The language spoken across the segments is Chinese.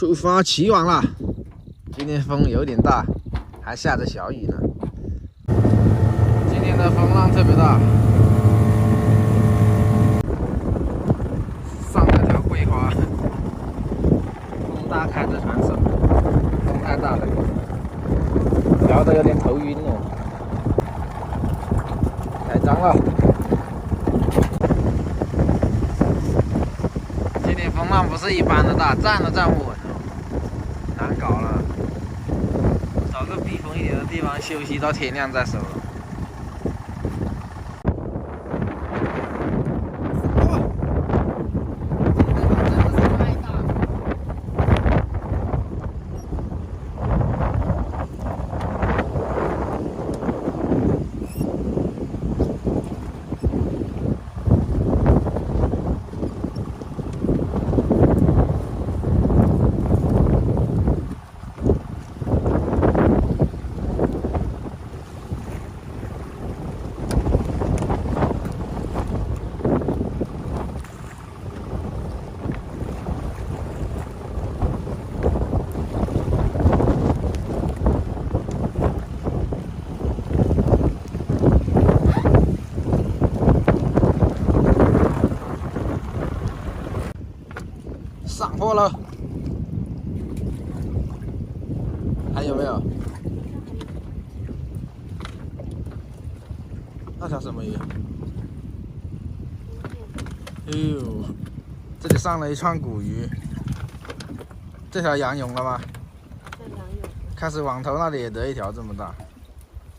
出发起网了，今天风有点大，还下着小雨呢。今天的风浪特别大，上了条桂花，风大看着船手，风太大了，摇得有点头晕了，太脏了。今天风浪不是一般的大，站都站不稳。难搞了，找个避风一点的地方休息到天亮再收了。上货了，还有没有？那条什么鱼？哎呦，这里上了一串古鱼。这条羊蛹了吗？这羊蛹。开始网头那里也得一条这么大，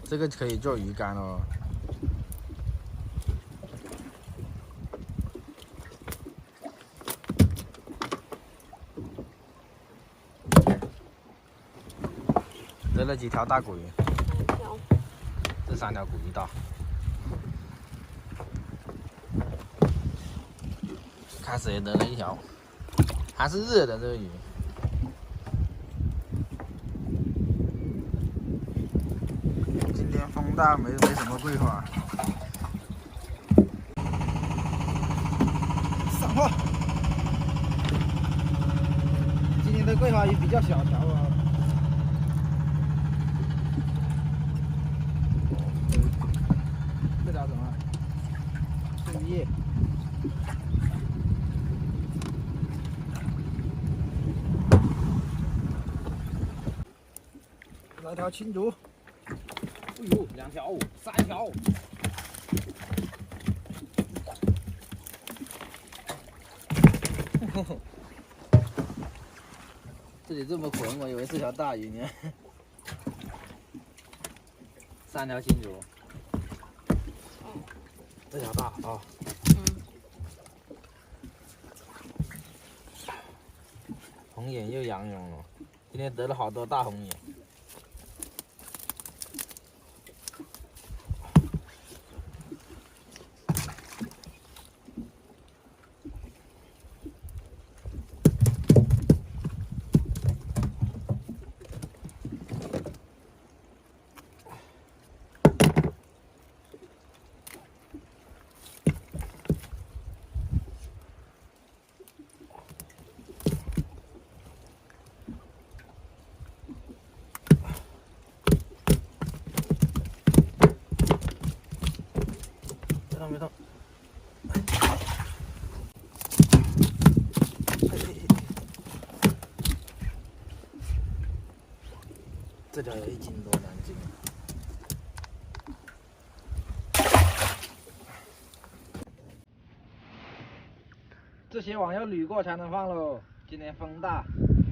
这个可以做鱼竿哦。得了几条大骨鱼？3条。这3条骨鱼大。开始也得了一条，还是热的这个鱼。今天风大，没什么桂花。上货。今天的桂花鱼比较小条啊。这条什么？树叶。来条青竹。哎呦，2条、3条。这里这么浑，我以为是条大鱼呢。3条青竹。这条大啊。红眼又羊蛹了，今天得了好多大红眼。没动。这条有1斤多2斤。这些网要捋过才能放喽。今天风大，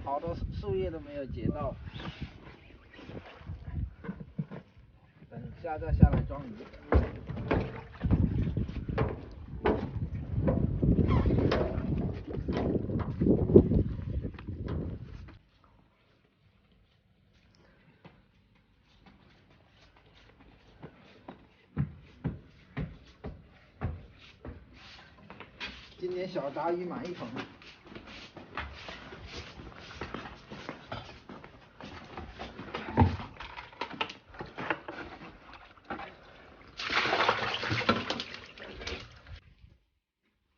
好多树叶都没有解到。等下再下来装鱼。今天小杂鱼满1桶。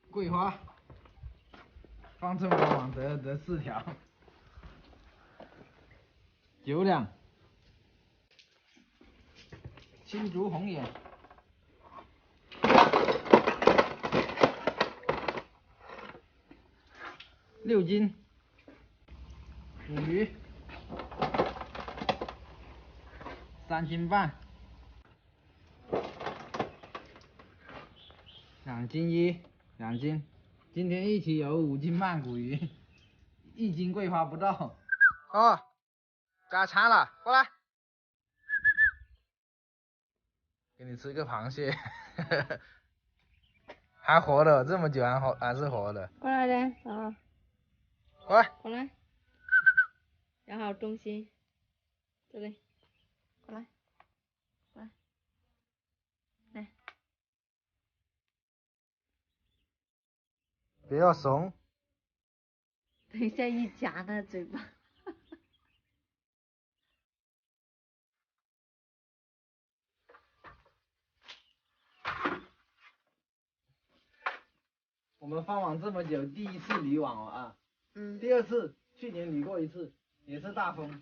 桂花，放这么多网得4条。9两，青竹红眼，6斤，捕鱼3斤半，2斤1，2斤，今天一起有5斤半捕鱼，1斤桂花不到。哦，加餐了，过来，给你吃个螃蟹，还活的，这么久还是活的。过来的，啊，过来，过来，然后中心，这里，过来，过来，来，不要怂。等一下一夹那嘴巴。我们放网这么久，第1次渔网了啊。第2次，去年渔过1次，也是大风。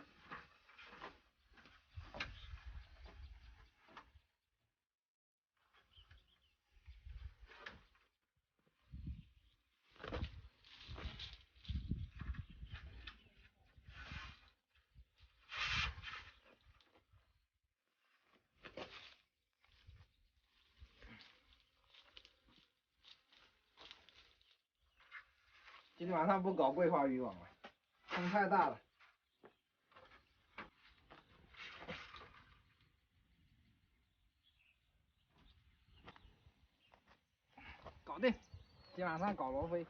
今天晚上不搞桂花渔网了，风太大了。搞定，今晚上搞罗非。